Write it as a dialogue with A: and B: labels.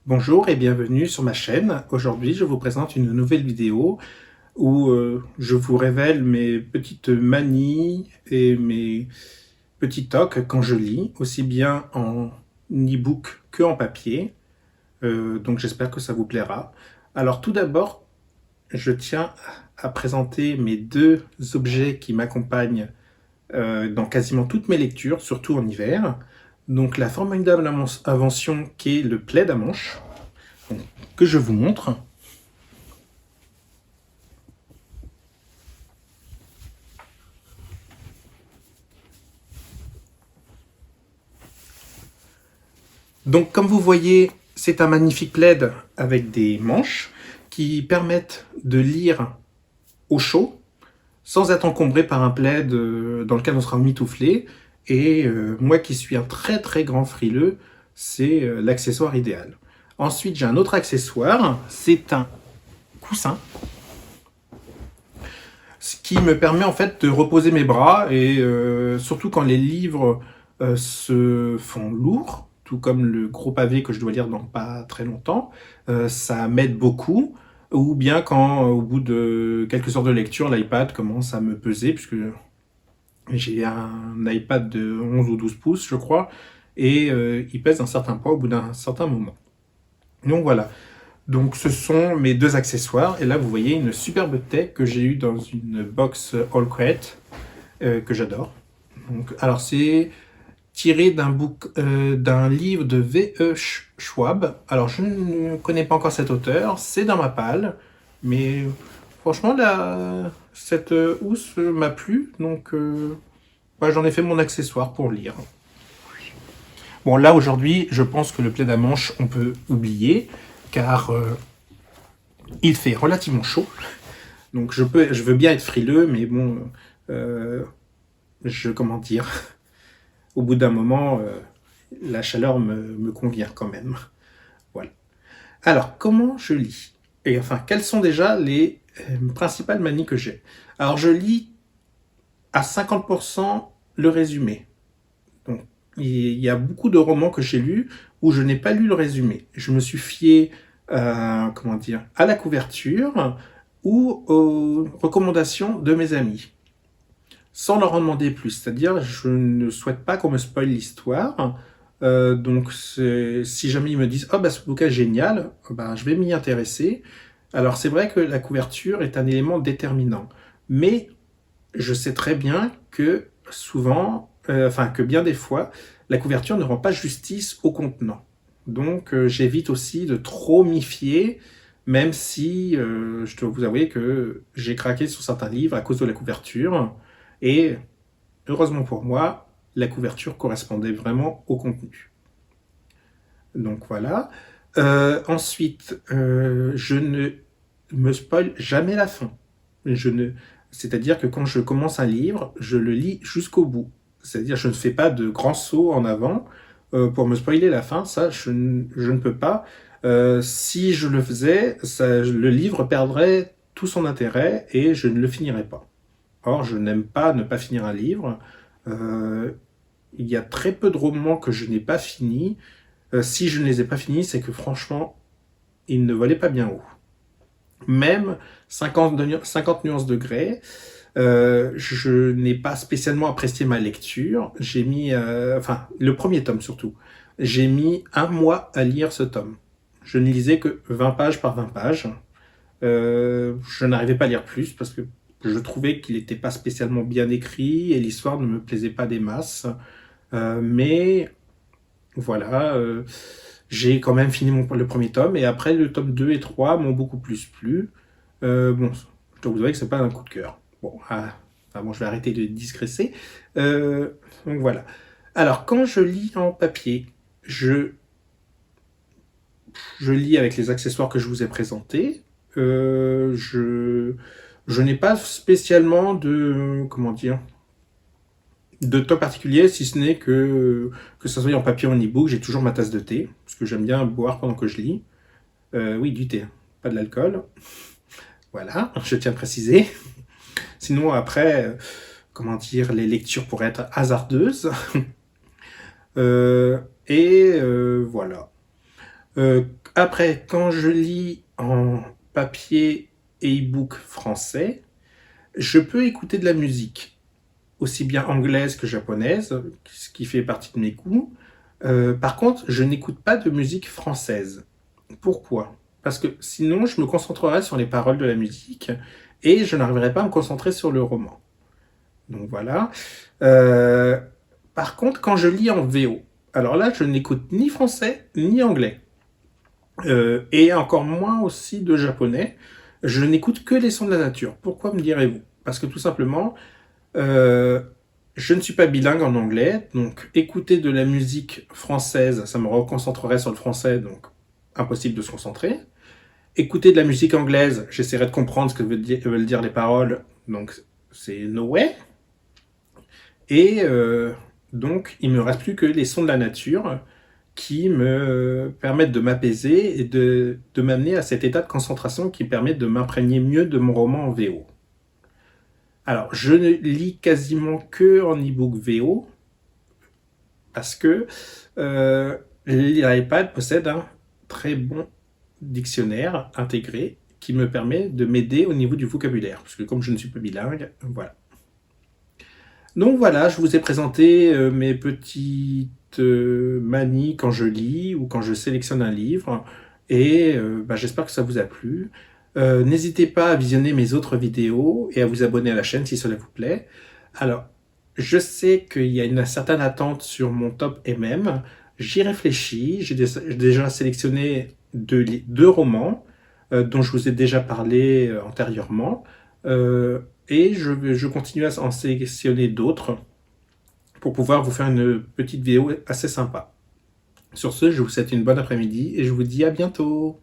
A: Bonjour et bienvenue sur ma chaîne. Aujourd'hui, je vous présente une nouvelle vidéo où je vous révèle mes petites manies et mes petits tocs quand je lis, aussi bien en e-book que en papier. Donc j'espère que ça vous plaira. Alors tout d'abord, je tiens à présenter mes deux objets qui m'accompagnent dans quasiment toutes mes lectures, surtout en hiver. Donc la formidable invention qui est le plaid à manches, que je vous montre. Donc comme vous voyez, c'est un magnifique plaid avec des manches qui permettent de lire au chaud sans être encombré par un plaid dans lequel on sera emmitouflé. Et moi qui suis un très très grand frileux, c'est l'accessoire idéal. Ensuite, j'ai un autre accessoire, c'est un coussin, ce qui me permet en fait de reposer mes bras et surtout quand les livres se font lourds, tout comme le gros pavé que je dois lire dans pas très longtemps, ça m'aide beaucoup. Ou bien quand au bout de quelques heures de lecture, l'iPad commence à me peser, puisque j'ai un iPad de 11 ou 12 pouces, je crois, et il pèse un certain poids au bout d'un certain moment. Donc voilà. Donc ce sont mes deux accessoires. Et là, vous voyez une superbe tech que j'ai eue dans une box All Crate, que j'adore. Donc, alors c'est tiré d'un livre de V.E. Schwab. Alors je ne connais pas encore cet auteur, c'est dans ma palle, mais franchement cette housse m'a plu, donc j'en ai fait mon accessoire pour lire. Bon là aujourd'hui, je pense que le plaid à manches, on peut oublier, car il fait relativement chaud. Donc je veux bien être frileux, mais bon, comment dire, au bout d'un moment, la chaleur me convient quand même. Voilà. Alors, comment je lis? Et enfin, quelles sont déjà les principales manies que j'ai? Alors, je lis à 50% le résumé. Donc, il y a beaucoup de romans que j'ai lus où je n'ai pas lu le résumé. Je me suis fié, comment dire, à la couverture ou aux recommandations de mes amis, sans leur en demander plus. C'est-à-dire, je ne souhaite pas qu'on me spoile l'histoire. Donc, si jamais ils me disent « Oh, bah, ce bouquin est génial », bah, je vais m'y intéresser. Alors, c'est vrai que la couverture est un élément déterminant. Mais je sais très bien que souvent, que bien des fois, la couverture ne rend pas justice au contenant. Donc, j'évite aussi de trop m'y fier, même si je dois vous avouer que j'ai craqué sur certains livres à cause de la couverture. Et heureusement pour moi, la couverture correspondait vraiment au contenu. Donc voilà. Ensuite, je ne me spoil jamais la fin. C'est-à-dire que quand je commence un livre, je le lis jusqu'au bout. C'est-à-dire je ne fais pas de grands sauts en avant pour me spoiler la fin. Ça, je ne peux pas. Si je le faisais, le livre perdrait tout son intérêt et je ne le finirais pas. Or, je n'aime pas ne pas finir un livre. Il y a très peu de romans que je n'ai pas finis. Si je ne les ai pas finis, c'est que franchement, ils ne volaient pas bien haut. Même 50 nuances de Grey, je n'ai pas spécialement apprécié ma lecture. J'ai mis, le premier tome surtout, j'ai mis 1 mois à lire ce tome. Je ne lisais que 20 pages par 20 pages. Je n'arrivais pas à lire plus parce que je trouvais qu'il n'était pas spécialement bien écrit et l'histoire ne me plaisait pas des masses. Mais voilà, j'ai quand même fini le premier tome et après le tome 2 et 3 m'ont beaucoup plus plu. Bon, je dois vous avouer que c'est pas un coup de cœur. Bon, je vais arrêter de digresser. Donc voilà. Alors, quand je lis en papier, je lis avec les accessoires que je vous ai présentés. Je n'ai pas spécialement de, comment dire, de top particulier, si ce n'est que ça soit en papier ou en e-book, j'ai toujours ma tasse de thé, parce que j'aime bien boire pendant que je lis. Oui, du thé, pas de l'alcool. Voilà, je tiens à préciser. Sinon, après, comment dire, les lectures pourraient être hasardeuses. Voilà. Après, quand je lis en papier et e-book français, je peux écouter de la musique, aussi bien anglaise que japonaise, ce qui fait partie de mes goûts. Par contre, je n'écoute pas de musique française. Pourquoi? Parce que sinon, je me concentrerai sur les paroles de la musique et je n'arriverai pas à me concentrer sur le roman. Donc voilà. Euh, Par contre, quand je lis en VO, alors là, je n'écoute ni français ni anglais. Et encore moins aussi de japonais. Je n'écoute que les sons de la nature. Pourquoi me direz-vous? Parce que tout simplement, euh, je ne suis pas bilingue en anglais, donc écouter de la musique française, ça me reconcentrerait sur le français, donc impossible de se concentrer. Écouter de la musique anglaise, j'essaierai de comprendre ce que veulent dire les paroles, donc c'est no way. Et donc, il me reste plus que les sons de la nature qui me permettent de m'apaiser et de m'amener à cet état de concentration qui permet de m'imprégner mieux de mon roman en VO. Alors, je ne lis quasiment que en e-book VO parce que l'iPad possède un très bon dictionnaire intégré qui me permet de m'aider au niveau du vocabulaire. Parce que comme je ne suis pas bilingue, voilà. Donc voilà, je vous ai présenté mes petites manies quand je lis ou quand je sélectionne un livre. Et j'espère que ça vous a plu. N'hésitez pas à visionner mes autres vidéos et à vous abonner à la chaîne si cela vous plaît. Alors, je sais qu'il y a une certaine attente sur mon top MM. J'y réfléchis. J'ai déjà sélectionné deux romans dont je vous ai déjà parlé antérieurement. Et je continue à en sélectionner d'autres pour pouvoir vous faire une petite vidéo assez sympa. Sur ce, je vous souhaite une bonne après-midi et je vous dis à bientôt.